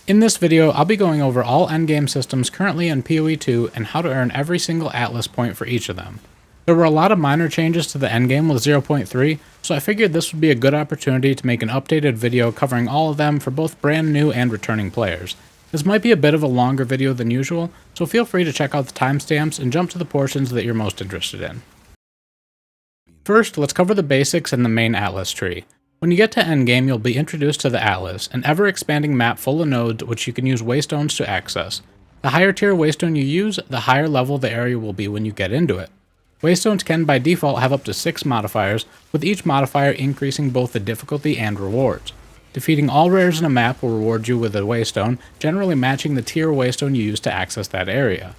In this video, I'll be going over all endgame systems currently in PoE 2 and how to earn every single Atlas point for each of them. There were a lot of minor changes to the endgame with 0.3, so I figured this would be a good opportunity to make an updated video covering all of them for both brand new and returning players. This might be a bit of a longer video than usual, so feel free to check out the timestamps and jump to the portions that you're most interested in. First, let's cover the basics and the main Atlas tree. When you get to endgame, you'll be introduced to the Atlas, an ever-expanding map full of nodes which you can use waystones to access. The higher tier waystone you use, the higher level the area will be when you get into it. Waystones can by default have up to 6 modifiers, with each modifier increasing both the difficulty and rewards. Defeating all rares in a map will reward you with a waystone, generally matching the tier waystone you use to access that area.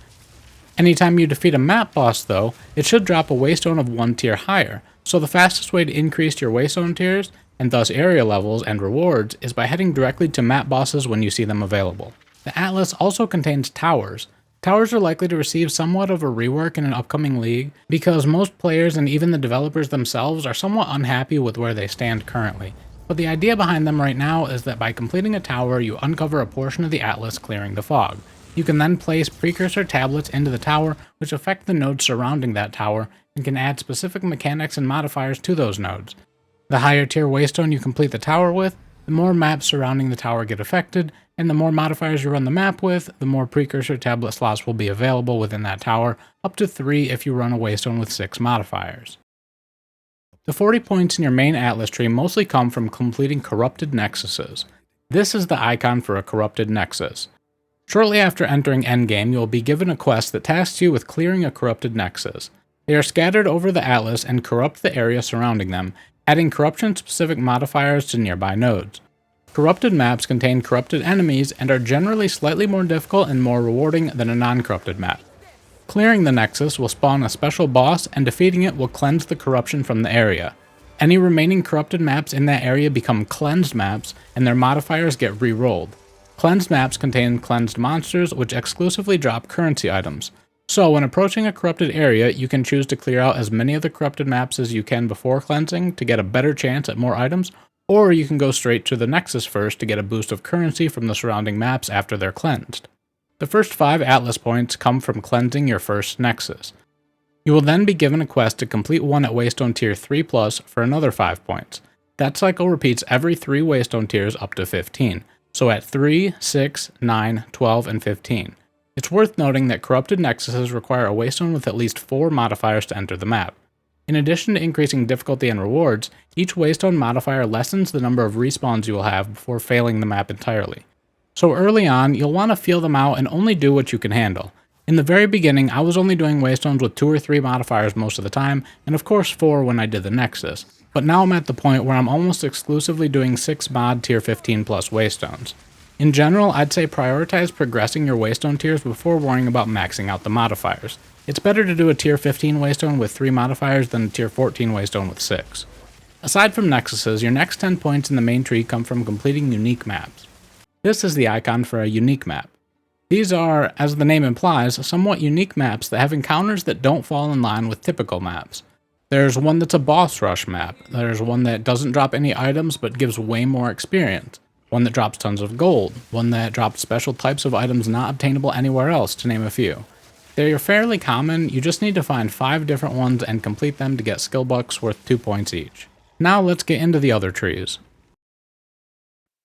Anytime you defeat a map boss though, it should drop a waystone of 1 tier higher, so the fastest way to increase your waystone tiers, and thus area levels and rewards, is by heading directly to map bosses when you see them available. The Atlas also contains towers. Towers are likely to receive somewhat of a rework in an upcoming league, because most players and even the developers themselves are somewhat unhappy with where they stand currently. But the idea behind them right now is that by completing a tower, you uncover a portion of the Atlas, clearing the fog. You can then place precursor tablets into the tower, which affect the nodes surrounding that tower, and can add specific mechanics and modifiers to those nodes. The higher tier waystone you complete the tower with, the more maps surrounding the tower get affected, and the more modifiers you run the map with, the more precursor tablet slots will be available within that tower, up to 3 if you run a waystone with 6 modifiers. The 40 points in your main Atlas tree mostly come from completing corrupted Nexuses. This is the icon for a corrupted Nexus. Shortly after entering endgame, you will be given a quest that tasks you with clearing a corrupted Nexus. They are scattered over the Atlas and corrupt the area surrounding them, adding corruption-specific modifiers to nearby nodes. Corrupted maps contain corrupted enemies and are generally slightly more difficult and more rewarding than a non-corrupted map. Clearing the Nexus will spawn a special boss, and defeating it will cleanse the corruption from the area. Any remaining corrupted maps in that area become cleansed maps, and their modifiers get re-rolled. Cleansed maps contain cleansed monsters, which exclusively drop currency items. So when approaching a corrupted area, you can choose to clear out as many of the corrupted maps as you can before cleansing to get a better chance at more items, or you can go straight to the Nexus first to get a boost of currency from the surrounding maps after they're cleansed. The first 5 Atlas points come from cleansing your first Nexus. You will then be given a quest to complete one at Waystone Tier 3+ for another 5 points. That cycle repeats every 3 Waystone tiers up to 15, so at 3, 6, 9, 12, and 15. It's worth noting that corrupted Nexuses require a waystone with at least 4 modifiers to enter the map. In addition to increasing difficulty and rewards, each waystone modifier lessens the number of respawns you will have before failing the map entirely. So early on, you'll want to feel them out and only do what you can handle. In the very beginning, I was only doing waystones with 2 or 3 modifiers most of the time, and of course 4 when I did the Nexus. But now I'm at the point where I'm almost exclusively doing 6 mod tier 15+ waystones. In general, I'd say prioritize progressing your waystone tiers before worrying about maxing out the modifiers. It's better to do a tier 15 waystone with 3 modifiers than a tier 14 waystone with 6. Aside from Nexuses, your next 10 points in the main tree come from completing unique maps. This is the icon for a unique map. These are, as the name implies, somewhat unique maps that have encounters that don't fall in line with typical maps. There's one that's a boss rush map, there's one that doesn't drop any items but gives way more experience, one that drops tons of gold, one that drops special types of items not obtainable anywhere else, to name a few. They're fairly common, you just need to find 5 different ones and complete them to get skill bucks worth 2 points each. Now let's get into the other trees.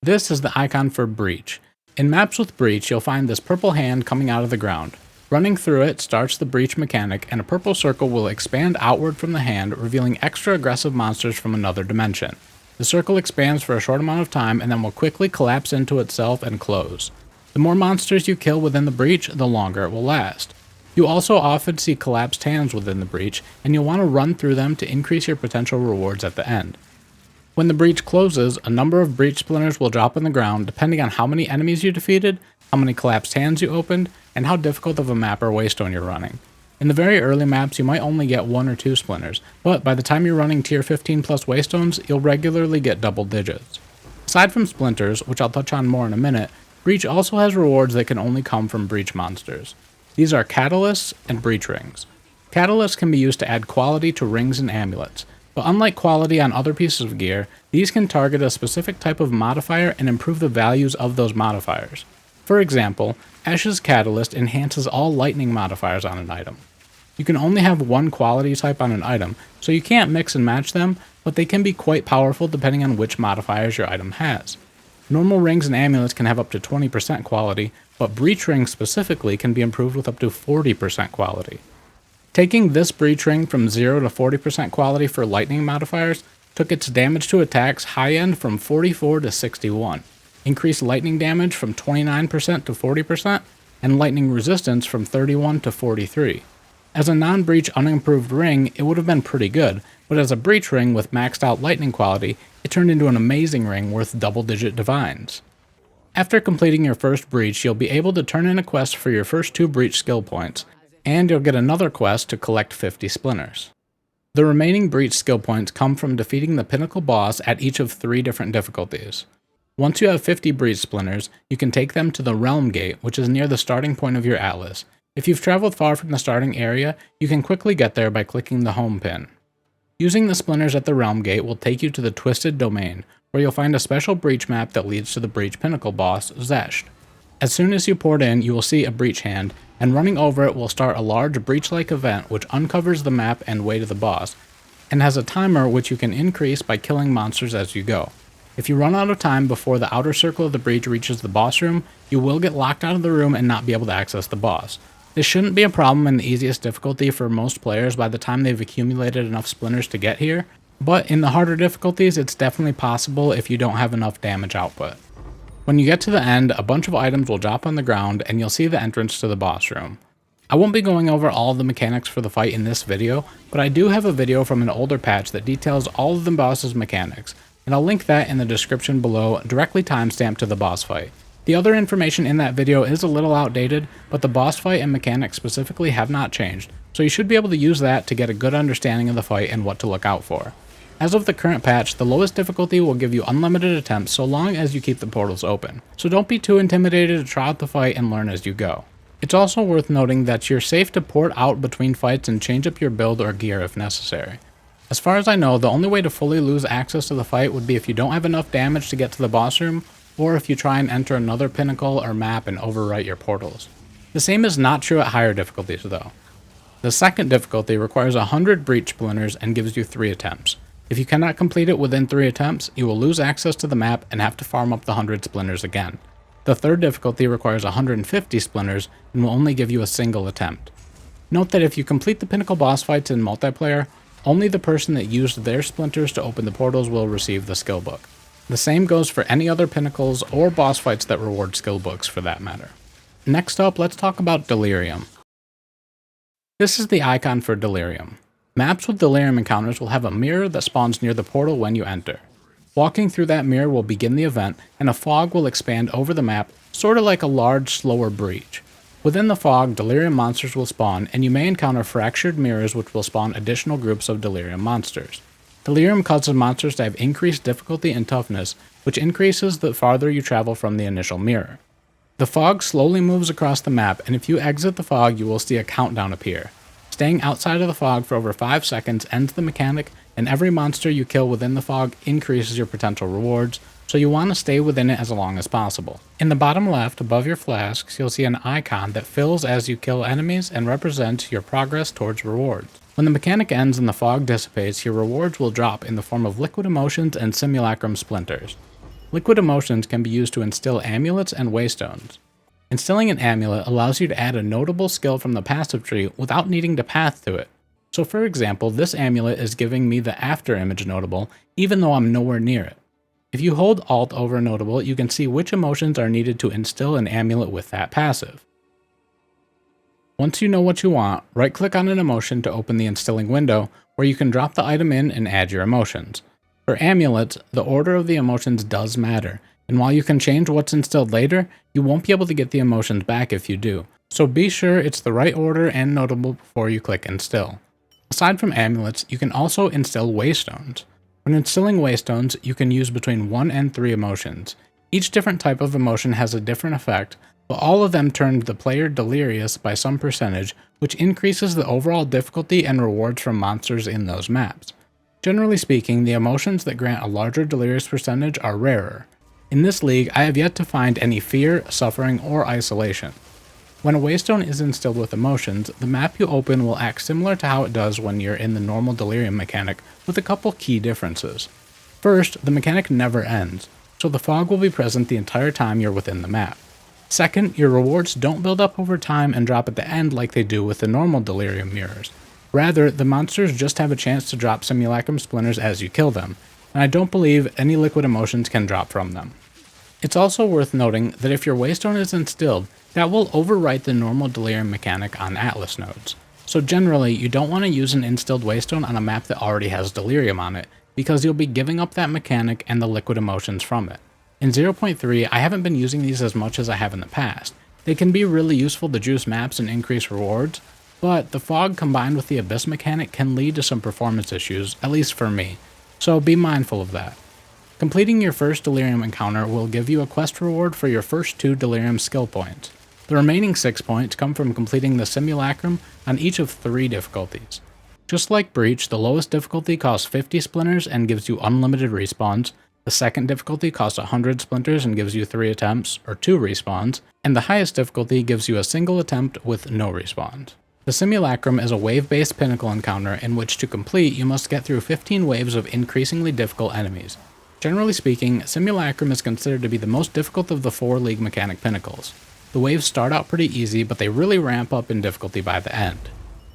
This is the icon for Breach. In maps with Breach, you'll find this purple hand coming out of the ground. Running through it starts the Breach mechanic, and a purple circle will expand outward from the hand, revealing extra aggressive monsters from another dimension. The circle expands for a short amount of time and then will quickly collapse into itself and close. The more monsters you kill within the Breach, the longer it will last. You also often see collapsed hands within the Breach, and you'll want to run through them to increase your potential rewards at the end. When the Breach closes, a number of Breach splinters will drop on the ground depending on how many enemies you defeated, how many collapsed hands you opened, and how difficult of a map or waystone you're running. In the very early maps, you might only get 1 or 2 splinters, but by the time you're running tier 15+ waystones, you'll regularly get double digits. Aside from splinters, which I'll touch on more in a minute, Breach also has rewards that can only come from Breach monsters. These are catalysts and breach rings. Catalysts can be used to add quality to rings and amulets. But unlike quality on other pieces of gear, these can target a specific type of modifier and improve the values of those modifiers. For example, Xesht's Catalyst enhances all lightning modifiers on an item. You can only have one quality type on an item, so you can't mix and match them, but they can be quite powerful depending on which modifiers your item has. Normal rings and amulets can have up to 20% quality, but breach rings specifically can be improved with up to 40% quality. Taking this breach ring from 0 to 40% quality for lightning modifiers took its damage to attacks high end from 44 to 61, increased lightning damage from 29% to 40%, and lightning resistance from 31 to 43. As a non-breach unimproved ring, it would have been pretty good, but as a breach ring with maxed out lightning quality, it turned into an amazing ring worth double-digit divines. After completing your first breach, you'll be able to turn in a quest for your first 2 breach skill points, and you'll get another quest to collect 50 splinters. The remaining breach skill points come from defeating the pinnacle boss at each of 3 different difficulties. Once you have 50 breach splinters, you can take them to the Realm Gate, which is near the starting point of your atlas. If you've traveled far from the starting area, you can quickly get there by clicking the home pin. Using the splinters at the Realm Gate will take you to the Twisted Domain, where you'll find a special breach map that leads to the breach pinnacle boss, Xesht. As soon as you port in, you will see a breach hand, and running over it will start a large breach-like event which uncovers the map and way to the boss, and has a timer which you can increase by killing monsters as you go. If you run out of time before the outer circle of the breach reaches the boss room, you will get locked out of the room and not be able to access the boss. This shouldn't be a problem in the easiest difficulty for most players by the time they've accumulated enough splinters to get here, but in the harder difficulties it's definitely possible if you don't have enough damage output. When you get to the end, a bunch of items will drop on the ground and you'll see the entrance to the boss room. I won't be going over all of the mechanics for the fight in this video, but I do have a video from an older patch that details all of the boss's mechanics, and I'll link that in the description below, directly timestamped to the boss fight. The other information in that video is a little outdated, but the boss fight and mechanics specifically have not changed, so you should be able to use that to get a good understanding of the fight and what to look out for. As of the current patch, the lowest difficulty will give you unlimited attempts so long as you keep the portals open, so don't be too intimidated to try out the fight and learn as you go. It's also worth noting that you're safe to port out between fights and change up your build or gear if necessary. As far as I know, the only way to fully lose access to the fight would be if you don't have enough damage to get to the boss room, or if you try and enter another pinnacle or map and overwrite your portals. The same is not true at higher difficulties though. The second difficulty requires 100 breach splinters and gives you 3 attempts. If you cannot complete it within 3 attempts, you will lose access to the map and have to farm up the 100 splinters again. The third difficulty requires 150 splinters and will only give you a single attempt. Note that if you complete the pinnacle boss fights in multiplayer, only the person that used their splinters to open the portals will receive the skill book. The same goes for any other pinnacles or boss fights that reward skill books for that matter. Next up, let's talk about Delirium. This is the icon for Delirium. Maps with Delirium encounters will have a mirror that spawns near the portal when you enter. Walking through that mirror will begin the event, and a fog will expand over the map, sort of like a large, slower breach. Within the fog, Delirium monsters will spawn, and you may encounter fractured mirrors which will spawn additional groups of Delirium monsters. Delirium causes monsters to have increased difficulty and toughness, which increases the farther you travel from the initial mirror. The fog slowly moves across the map, and if you exit the fog, you will see a countdown appear. Staying outside of the fog for over 5 seconds ends the mechanic, and every monster you kill within the fog increases your potential rewards, so you want to stay within it as long as possible. In the bottom left, above your flasks, you'll see an icon that fills as you kill enemies and represents your progress towards rewards. When the mechanic ends and the fog dissipates, your rewards will drop in the form of liquid emotions and simulacrum splinters. Liquid emotions can be used to instill amulets and waystones. Instilling an amulet allows you to add a notable skill from the passive tree without needing to path to it. So for example, this amulet is giving me the after image notable, even though I'm nowhere near it. If you hold Alt over notable, you can see which emotions are needed to instill an amulet with that passive. Once you know what you want, right-click on an emotion to open the instilling window, where you can drop the item in and add your emotions. For amulets, the order of the emotions does matter, and while you can change what's instilled later, you won't be able to get the emotions back if you do, so be sure it's the right order and notable before you click Instill. Aside from amulets, you can also instill waystones. When instilling waystones, you can use between 1 and 3 emotions. Each different type of emotion has a different effect, but all of them turn the player delirious by some percentage, which increases the overall difficulty and rewards from monsters in those maps. Generally speaking, the emotions that grant a larger delirious percentage are rarer. In this league, I have yet to find any fear, suffering, or isolation. When a waystone is instilled with emotions, the map you open will act similar to how it does when you're in the normal delirium mechanic, with a couple key differences. First, the mechanic never ends, so the fog will be present the entire time you're within the map. Second, your rewards don't build up over time and drop at the end like they do with the normal delirium mirrors. Rather, the monsters just have a chance to drop simulacrum splinters as you kill them, and I don't believe any liquid emotions can drop from them. It's also worth noting that if your waystone is instilled, that will overwrite the normal delirium mechanic on Atlas nodes. So generally, you don't want to use an instilled waystone on a map that already has delirium on it, because you'll be giving up that mechanic and the liquid emotions from it. In 0.3, I haven't been using these as much as I have in the past. They can be really useful to juice maps and increase rewards, but the fog combined with the abyss mechanic can lead to some performance issues, at least for me, so be mindful of that. Completing your first delirium encounter will give you a quest reward for your first 2 delirium skill points. The remaining 6 points come from completing the simulacrum on each of 3 difficulties. Just like Breach, the lowest difficulty costs 50 splinters and gives you unlimited respawns, the second difficulty costs 100 splinters and gives you 3 attempts, or 2 respawns, and the highest difficulty gives you a single attempt with no respawns. The simulacrum is a wave-based pinnacle encounter in which to complete you must get through 15 waves of increasingly difficult enemies. Generally speaking, simulacrum is considered to be the most difficult of the 4 league mechanic pinnacles. The waves start out pretty easy, but they really ramp up in difficulty by the end.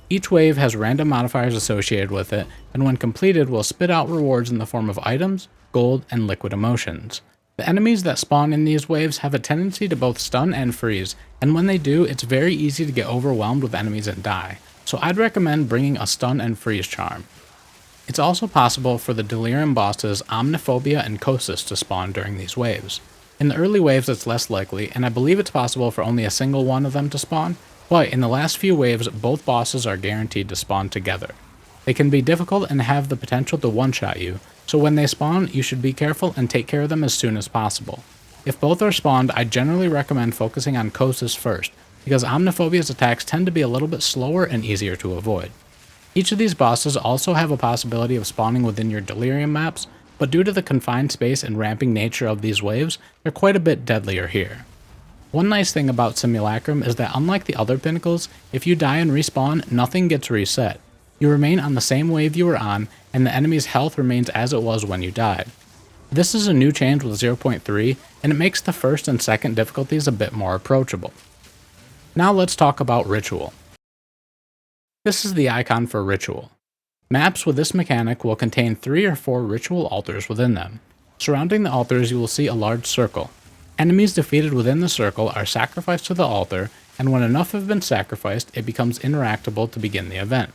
Each wave has random modifiers associated with it, and when completed will spit out rewards in the form of items, gold, and liquid emotions. The enemies that spawn in these waves have a tendency to both stun and freeze, and when they do, it's very easy to get overwhelmed with enemies and die, so I'd recommend bringing a stun and freeze charm. It's also possible for the delirium bosses Omniphobia and Kosis to spawn during these waves. In the early waves it's less likely, and I believe it's possible for only a single one of them to spawn, but in the last few waves both bosses are guaranteed to spawn together. They can be difficult and have the potential to one-shot you, so when they spawn you should be careful and take care of them as soon as possible. If both are spawned, I generally recommend focusing on Kosis first, because Omniphobia's attacks tend to be a little bit slower and easier to avoid. Each of these bosses also have a possibility of spawning within your delirium maps, but due to the confined space and ramping nature of these waves, they're quite a bit deadlier here. One nice thing about Simulacrum is that unlike the other pinnacles, if you die and respawn, nothing gets reset. You remain on the same wave you were on, and the enemy's health remains as it was when you died. This is a new change with 0.3, and it makes the first and second difficulties a bit more approachable. Now let's talk about Ritual. This is the icon for Ritual. Maps with this mechanic will contain 3 or 4 ritual altars within them. Surrounding the altars you will see a large circle. Enemies defeated within the circle are sacrificed to the altar, and when enough have been sacrificed, it becomes interactable to begin the event.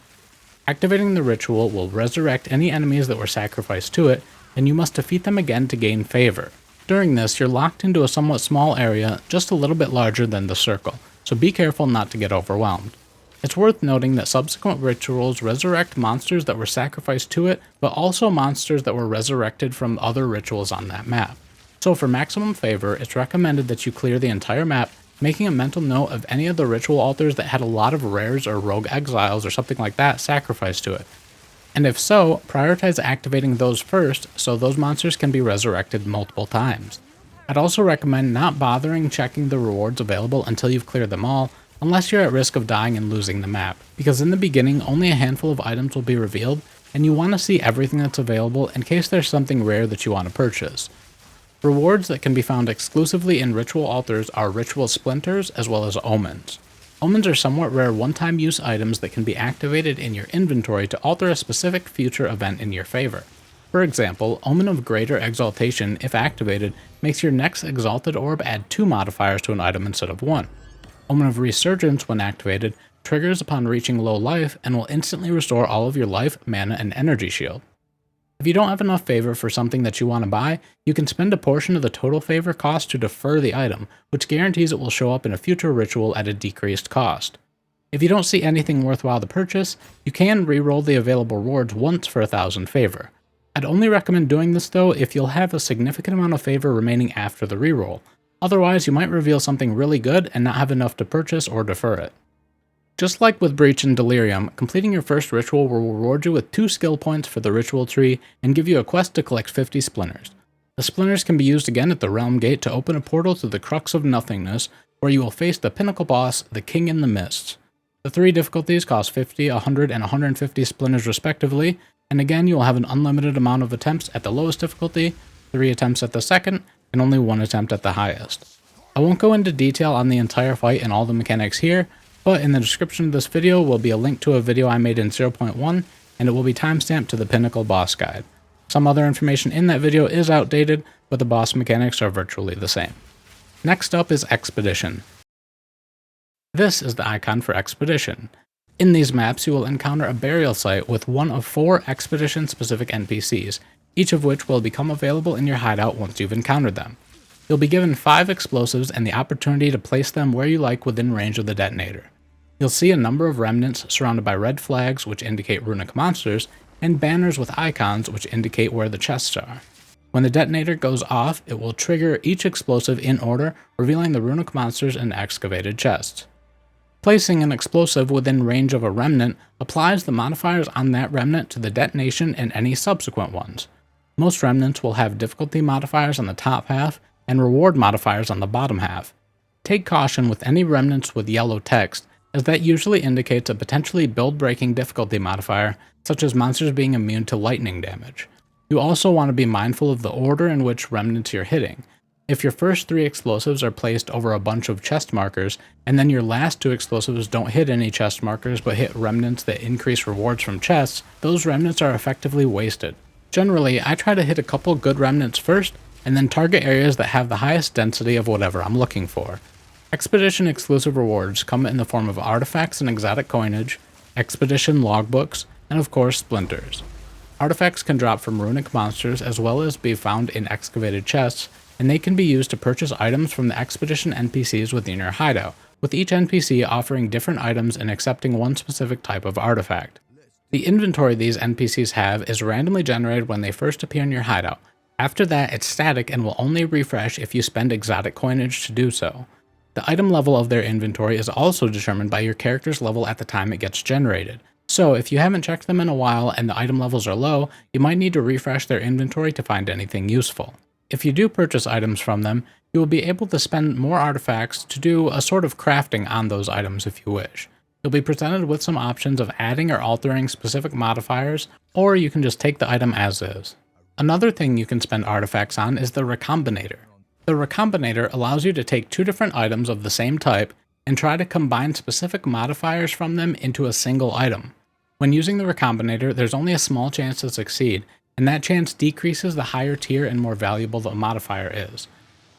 Activating the ritual will resurrect any enemies that were sacrificed to it, and you must defeat them again to gain favor. During this, you're locked into a somewhat small area, just a little bit larger than the circle, so be careful not to get overwhelmed. It's worth noting that subsequent rituals resurrect monsters that were sacrificed to it, but also monsters that were resurrected from other rituals on that map. So for maximum favor, it's recommended that you clear the entire map, making a mental note of any of the ritual altars that had a lot of rares or rogue exiles or something like that sacrificed to it. And if so, prioritize activating those first so those monsters can be resurrected multiple times. I'd also recommend not bothering checking the rewards available until you've cleared them all, unless you're at risk of dying and losing the map, because in the beginning only a handful of items will be revealed, and you want to see everything that's available in case there's something rare that you want to purchase. Rewards that can be found exclusively in ritual altars are ritual splinters as well as omens. Omens are somewhat rare one-time use items that can be activated in your inventory to alter a specific future event in your favor. For example, Omen of Greater Exaltation, if activated, makes your next exalted orb add 2 modifiers to an item instead of 1. Omen of Resurgence, when activated, triggers upon reaching low life and will instantly restore all of your life, mana, and energy shield. If you don't have enough favor for something that you want to buy, you can spend a portion of the total favor cost to defer the item, which guarantees it will show up in a future ritual at a decreased cost. If you don't see anything worthwhile to purchase, you can re-roll the available rewards once for 1,000 favor. I'd only recommend doing this though if you'll have a significant amount of favor remaining after the reroll. Otherwise, you might reveal something really good and not have enough to purchase or defer it. Just like with Breach and Delirium, completing your first ritual will reward you with 2 skill points for the ritual tree and give you a quest to collect 50 splinters. The splinters can be used again at the Realm Gate to open a portal to the Crux of Nothingness, where you will face the pinnacle boss, the King in the Mists. The 3 difficulties cost 50, 100, and 150 splinters respectively, and again you will have an unlimited amount of attempts at the lowest difficulty, 3 attempts at the second, and only 1 attempt at the highest. I won't go into detail on the entire fight and all the mechanics here, but in the description of this video will be a link to a video I made in 0.1, and it will be timestamped to the Pinnacle Boss Guide. Some other information in that video is outdated, but the boss mechanics are virtually the same. Next up is Expedition. This is the icon for Expedition. In these maps you will encounter a burial site with one of 4 Expedition-specific NPCs, each of which will become available in your hideout once you've encountered them. You'll be given 5 explosives and the opportunity to place them where you like within range of the detonator. You'll see a number of remnants surrounded by red flags which indicate runic monsters, and banners with icons which indicate where the chests are. When the detonator goes off, it will trigger each explosive in order, revealing the runic monsters and excavated chests. Placing an explosive within range of a remnant applies the modifiers on that remnant to the detonation and any subsequent ones. Most remnants will have difficulty modifiers on the top half and reward modifiers on the bottom half. Take caution with any remnants with yellow text, as that usually indicates a potentially build-breaking difficulty modifier, such as monsters being immune to lightning damage. You also want to be mindful of the order in which remnants you're hitting. If your first 3 explosives are placed over a bunch of chest markers, and then your last 2 explosives don't hit any chest markers but hit remnants that increase rewards from chests, those remnants are effectively wasted. Generally, I try to hit a couple good remnants first, and then target areas that have the highest density of whatever I'm looking for. Expedition exclusive rewards come in the form of artifacts and exotic coinage, expedition logbooks, and of course splinters. Artifacts can drop from runic monsters as well as be found in excavated chests, and they can be used to purchase items from the expedition NPCs within your hideout, with each NPC offering different items and accepting one specific type of artifact. The inventory these NPCs have is randomly generated when they first appear in your hideout. After that, it's static and will only refresh if you spend exotic coinage to do so. The item level of their inventory is also determined by your character's level at the time it gets generated. So if you haven't checked them in a while and the item levels are low, you might need to refresh their inventory to find anything useful. If you do purchase items from them, you will be able to spend more artifacts to do a sort of crafting on those items if you wish. You'll be presented with some options of adding or altering specific modifiers, or you can just take the item as is. Another thing you can spend artifacts on is the Recombinator. The Recombinator allows you to take 2 different items of the same type and try to combine specific modifiers from them into a single item. When using the Recombinator, there's only a small chance to succeed, and that chance decreases the higher tier and more valuable the modifier is.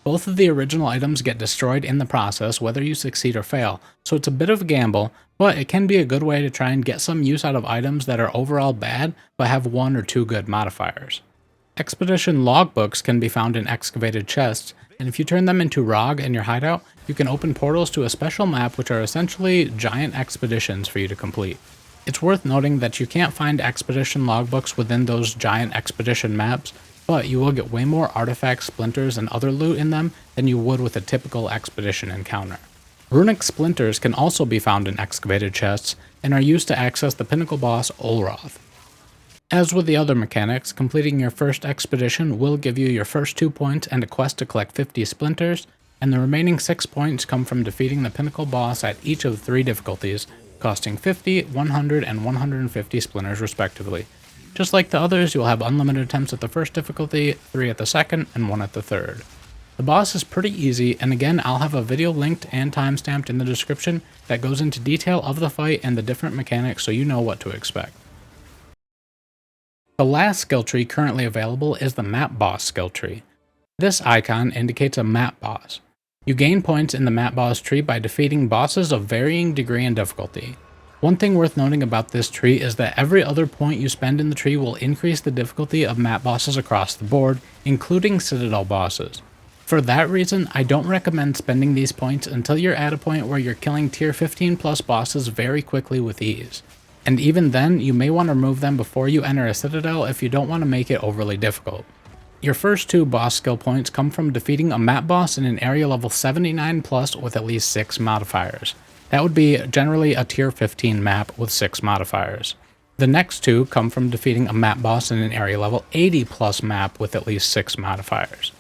Both of the original items get destroyed in the process whether you succeed or fail, so it's a bit of a gamble, but it can be a good way to try and get some use out of items that are overall bad but have 1 or 2 good modifiers. Expedition logbooks can be found in excavated chests, and if you turn them into ROG in your hideout, you can open portals to a special map which are essentially giant expeditions for you to complete. It's worth noting that you can't find expedition logbooks within those giant expedition maps, but you will get way more artifacts, splinters, and other loot in them than you would with a typical expedition encounter. Runic splinters can also be found in excavated chests, and are used to access the pinnacle boss Olroth. As with the other mechanics, completing your first expedition will give you your first 2 points and a quest to collect 50 splinters, and the remaining 6 points come from defeating the pinnacle boss at each of 3 difficulties, costing 50, 100, and 150 splinters respectively. Just like the others, you'll have unlimited attempts at the first difficulty, 3 at the second, and 1 at the third. The boss is pretty easy, and again I'll have a video linked and timestamped in the description that goes into detail of the fight and the different mechanics so you know what to expect. The last skill tree currently available is the Map Boss skill tree. This icon indicates a map boss. You gain points in the map boss tree by defeating bosses of varying degree and difficulty. One thing worth noting about this tree is that every other point you spend in the tree will increase the difficulty of map bosses across the board, including Citadel bosses. For that reason, I don't recommend spending these points until you're at a point where you're killing tier 15 plus bosses very quickly with ease. And even then, you may want to remove them before you enter a Citadel if you don't want to make it overly difficult. Your first 2 boss skill points come from defeating a map boss in an area level 79 plus with at least 6 modifiers. That would be generally a tier 15 map with 6 modifiers. The next two come from defeating a map boss in an area level 80 plus map with at least 6 modifiers.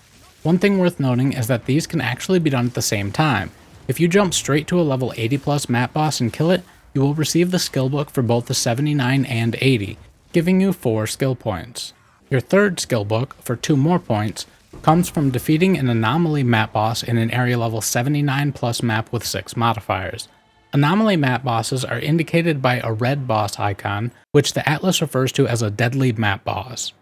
One thing worth noting is that these can actually be done at the same time. If you jump straight to a level 80 plus map boss and kill it, you will receive the skill book for both the 79 and 80, giving you 4 skill points. Your third skill book, for 2 more points, comes from defeating an anomaly map boss in an area level 79 plus map with 6 modifiers. Anomaly map bosses are indicated by a red boss icon, which the Atlas refers to as a deadly map boss.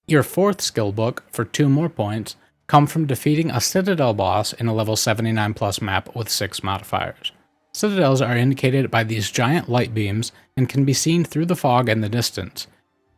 Your fourth skill book, for 2 more points, come from defeating a Citadel boss in a level 79 plus map with 6 modifiers. Citadels are indicated by these giant light beams and can be seen through the fog in the distance.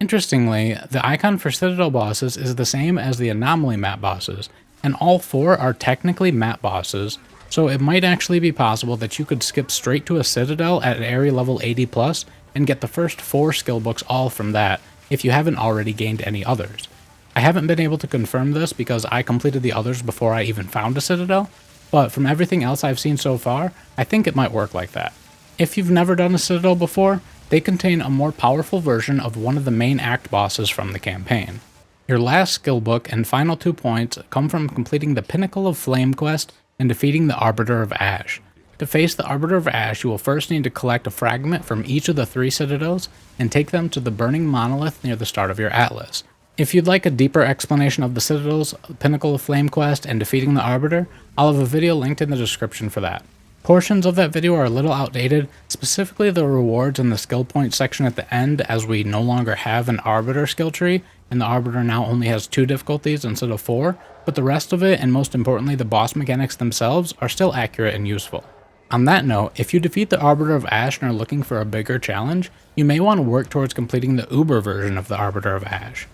Interestingly, the icon for Citadel bosses is the same as the Anomaly map bosses, and all 4 are technically map bosses, so it might actually be possible that you could skip straight to a Citadel at area level 80 plus and get the first 4 skill books all from that, if you haven't already gained any others. I haven't been able to confirm this because I completed the others before I even found a Citadel, but from everything else I've seen so far, I think it might work like that. If you've never done a Citadel before, they contain a more powerful version of one of the main act bosses from the campaign. Your last skill book and final 2 points come from completing the Pinnacle of Flame quest and defeating the Arbiter of Ash. To face the Arbiter of Ash, you will first need to collect a fragment from each of the 3 Citadels and take them to the Burning Monolith near the start of your Atlas. If you'd like a deeper explanation of the Citadels, Pinnacle of Flame quest, and defeating the Arbiter, I'll have a video linked in the description for that. Portions of that video are a little outdated, specifically the rewards and the skill point section at the end, as we no longer have an Arbiter skill tree, and the Arbiter now only has 2 difficulties instead of 4, but the rest of it, and most importantly the boss mechanics themselves, are still accurate and useful. On that note, if you defeat the Arbiter of Ash and are looking for a bigger challenge, you may want to work towards completing the Uber version of the Arbiter of Ash.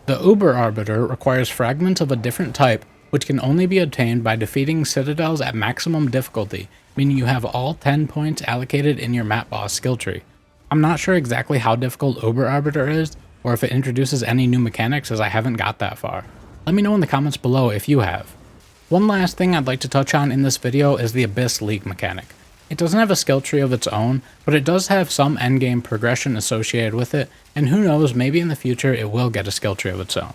The Uber Arbiter requires fragments of a different type, which can only be obtained by defeating Citadels at maximum difficulty, meaning you have all 10 points allocated in your map boss skill tree. I'm not sure exactly how difficult Uber Arbiter is, or if it introduces any new mechanics, as I haven't got that far. Let me know in the comments below if you have. One last thing I'd like to touch on in this video is the Abyssal League mechanic. It doesn't have a skill tree of its own, but it does have some endgame progression associated with it, and who knows, maybe in the future it will get a skill tree of its own.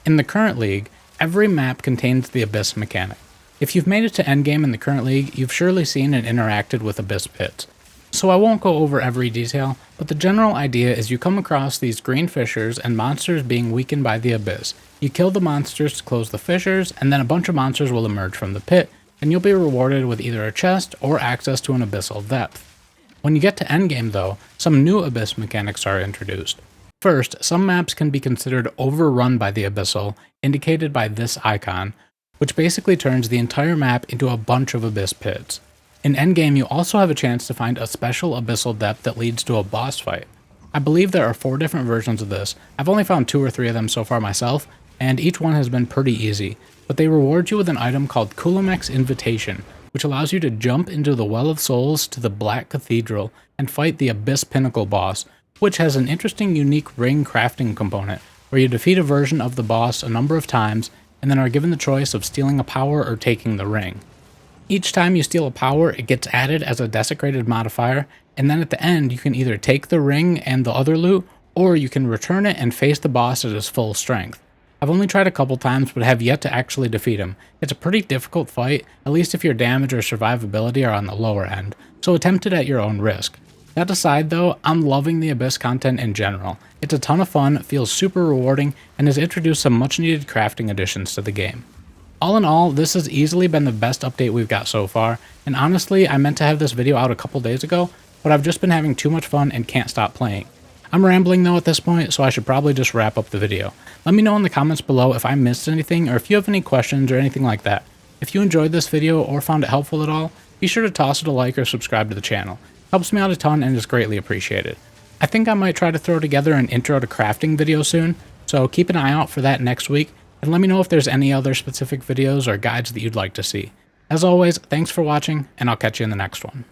In the current league, every map contains the Abyss mechanic. If you've made it to endgame in the current league, you've surely seen and interacted with Abyss pits. So I won't go over every detail, but the general idea is you come across these green fissures and monsters being weakened by the Abyss. You kill the monsters to close the fissures, and then a bunch of monsters will emerge from the pit, and you'll be rewarded with either a chest or access to an abyssal depth. When you get to endgame though, some new Abyss mechanics are introduced. First, some maps can be considered overrun by the Abyssal, indicated by this icon, which basically turns the entire map into a bunch of Abyss pits. In endgame, you also have a chance to find a special abyssal depth that leads to a boss fight. I believe there are 4 different versions of this. I've only found 2 or 3 of them so far myself, and each one has been pretty easy, but they reward you with an item called Kulamek's Invitation, which allows you to jump into the Well of Souls to the Black Cathedral and fight the Abyss Pinnacle boss, which has an interesting unique ring crafting component, where you defeat a version of the boss a number of times, and then are given the choice of stealing a power or taking the ring. Each time you steal a power, it gets added as a desecrated modifier, and then at the end you can either take the ring and the other loot, or you can return it and face the boss at his full strength. I've only tried a couple times but have yet to actually defeat him. It's a pretty difficult fight, at least if your damage or survivability are on the lower end, so attempt it at your own risk. That aside though, I'm loving the Abyss content in general. It's a ton of fun, feels super rewarding, and has introduced some much needed crafting additions to the game. All in all, this has easily been the best update we've got so far, and honestly, I meant to have this video out a couple days ago, but I've just been having too much fun and can't stop playing. I'm rambling though at this point, so I should probably just wrap up the video. Let me know in the comments below if I missed anything or if you have any questions or anything like that. If you enjoyed this video or found it helpful at all, be sure to toss it a like or subscribe to the channel. Helps me out a ton and is greatly appreciated. I think I might try to throw together an intro to crafting video soon, so keep an eye out for that next week, and let me know if there's any other specific videos or guides that you'd like to see. As always, thanks for watching, and I'll catch you in the next one.